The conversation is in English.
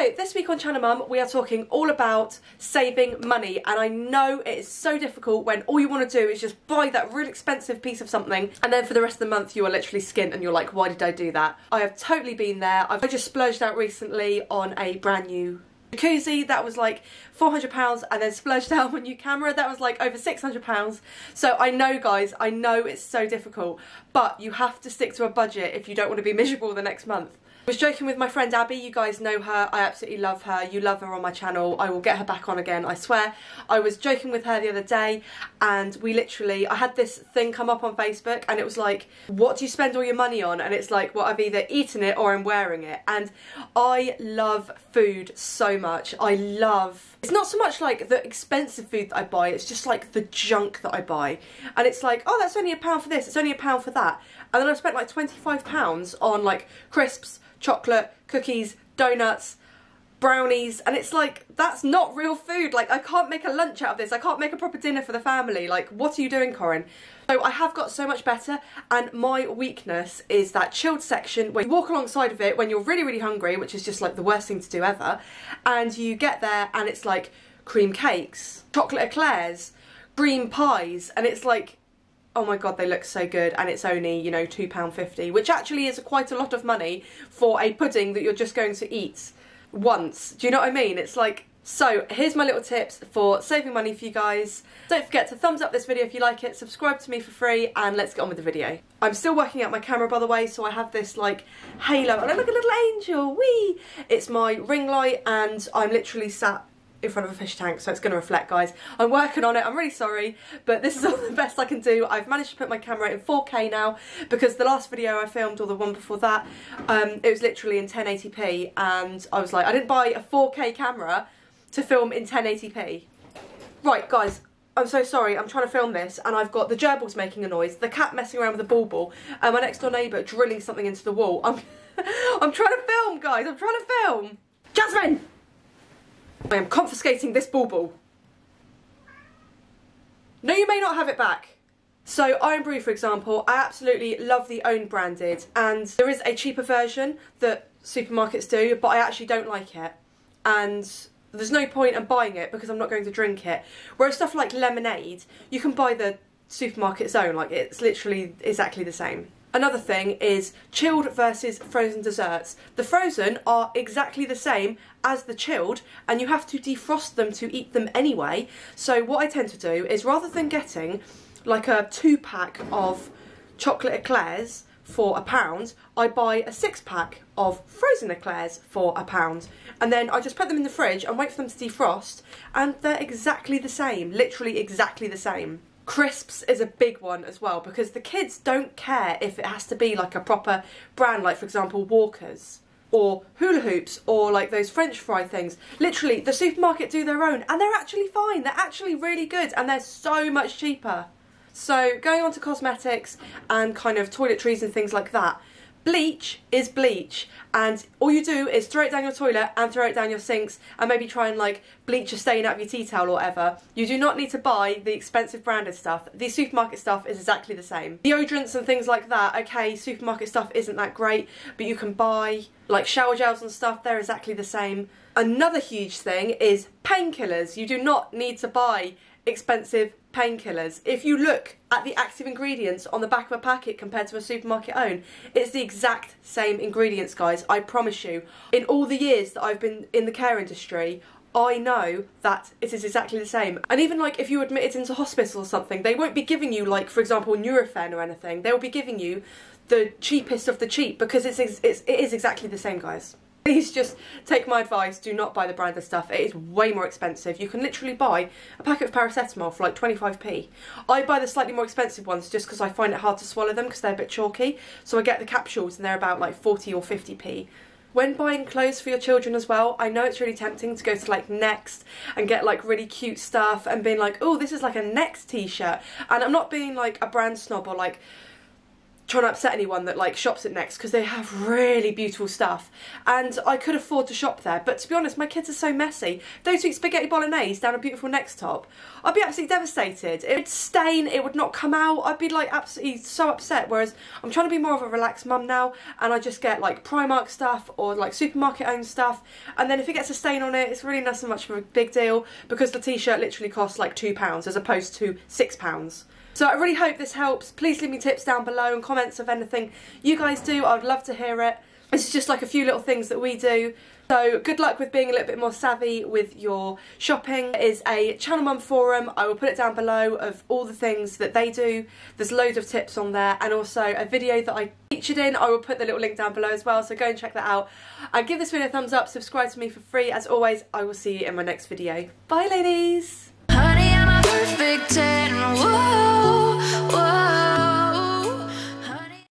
So this week on Channel Mum we are talking all about saving money, and I know it is so difficult when all you want to do is just buy that really expensive piece of something and then for the rest of the month you are literally skint and you're like, why did I do that? I have totally been there. I just splurged out recently on a brand new jacuzzi that was like £400, and then splurged out on a new camera that was like over £600. So I know, guys, I know it's so difficult, but you have to stick to a budget if you don't want to be miserable the next month. I was joking with my friend Abby, you guys know her, I absolutely love her, you love her on my channel, I will get her back on again, I swear. I was joking with her the other day and I had this thing come up on Facebook and it was like, what do you spend all your money on? And it's like, well, I've either eaten it or I'm wearing it. And I love food so much. It's not so much like the expensive food that I buy, it's just like the junk that I buy. And it's like, oh, that's only £1 for this, it's only £1 for that. And then I've spent like £25 on like crisps, chocolate, cookies, donuts, brownies, and it's like, that's not real food. Like, I can't make a lunch out of this, I can't make a proper dinner for the family. Like, what are you doing, Corrine? So I have got so much better, and my weakness is that chilled section where you walk alongside of it when you're really, really hungry, which is just like the worst thing to do ever, and you get there and it's like cream cakes, chocolate eclairs, green pies, and it's like, oh my god, they look so good, and it's only, you know, £2.50, which actually is quite a lot of money for a pudding that you're just going to eat once. Do you know what I mean? It's like, so here's my little tips for saving money for you guys. Don't forget to thumbs up this video if you like it, subscribe to me for free, and let's get on with the video. I'm still working out my camera, by the way, so I have this like halo, and I look like a little angel, whee! It's my ring light, and I'm literally sat in front of a fish tank, so it's going to reflect, guys. I'm working on it, I'm really sorry, but this is all the best I can do. I've managed to put my camera in 4K now, because the last video I filmed, or the one before that, it was literally in 1080p, and I was like, I didn't buy a 4K camera to film in 1080p. Right, guys, I'm so sorry, I'm trying to film this, and I've got the gerbils making a noise, the cat messing around with the bauble, and my next door neighbour drilling something into the wall. I'm trying to film, guys, I'm trying to film! Jasmine! I am confiscating this bauble. No, you may not have it back. So Iron Brew, for example, I absolutely love the own branded, and there is a cheaper version that supermarkets do, but I actually don't like it, and there's no point in buying it because I'm not going to drink it. Whereas stuff like lemonade, you can buy the supermarket's own, like it's literally exactly the same. Another thing is chilled versus frozen desserts. The frozen are exactly the same as the chilled, and you have to defrost them to eat them anyway. So what I tend to do is, rather than getting like a 2-pack of chocolate eclairs for £1, I buy a 6-pack of frozen eclairs for £1. And then I just put them in the fridge and wait for them to defrost, and they're exactly the same, literally exactly the same. Crisps is a big one as well, because the kids don't care if it has to be like a proper brand, like for example Walker's or hula hoops or like those French fry things. Literally, the supermarket do their own, and they're actually fine, they're actually really good, and they're so much cheaper. So going on to cosmetics and kind of toiletries and things like that, bleach is bleach, and all you do is throw it down your toilet and throw it down your sinks, and maybe try and like bleach a stain out of your tea towel or whatever. You do not need to buy the expensive branded stuff. The supermarket stuff is exactly the same. Deodorants and things like that, okay, supermarket stuff isn't that great, but you can buy like shower gels and stuff, they're exactly the same. Another huge thing is painkillers. You do not need to buy expensive painkillers. If you look at the active ingredients on the back of a packet compared to a supermarket own, it's the exact same ingredients, guys, I promise you. In all the years that I've been in the care industry, I know that it is exactly the same. And even like if you admitted into hospital or something, they won't be giving you like, for example, Nurofen or anything. They'll be giving you the cheapest of the cheap, because it is exactly the same, guys. Please just take my advice, do not buy the branded stuff. It is way more expensive. You can literally buy a packet of paracetamol for like 25p. I buy the slightly more expensive ones just because I find it hard to swallow them because they're a bit chalky. So I get the capsules and they're about like 40 or 50p. When buying clothes for your children as well, I know it's really tempting to go to like Next and get like really cute stuff and being like, oh, this is like a Next t-shirt. And I'm not being like a brand snob or like trying to upset anyone that like shops it next, because they have really beautiful stuff and I could afford to shop there. But to be honest, my kids are so messy. Those who eat spaghetti bolognese down a beautiful Next top, I'd be absolutely devastated. It would stain, it would not come out, I'd be like absolutely so upset. Whereas I'm trying to be more of a relaxed mum now, and I just get like Primark stuff or like supermarket owned stuff, and then if it gets a stain on it, it's really not so much of a big deal, because the t-shirt literally costs like £2 as opposed to £6. So I really hope this helps. Please leave me tips down below and comments of anything you guys do. I would love to hear it. This is just like a few little things that we do. So good luck with being a little bit more savvy with your shopping. There is a Channel Mum forum. I will put it down below of all the things that they do. There's loads of tips on there, and also a video that I featured in. I will put the little link down below as well, so go and check that out. And give this video a thumbs up, subscribe to me for free. As always, I will see you in my next video. Bye ladies! Honey, I'm a perfect 10. Whoa.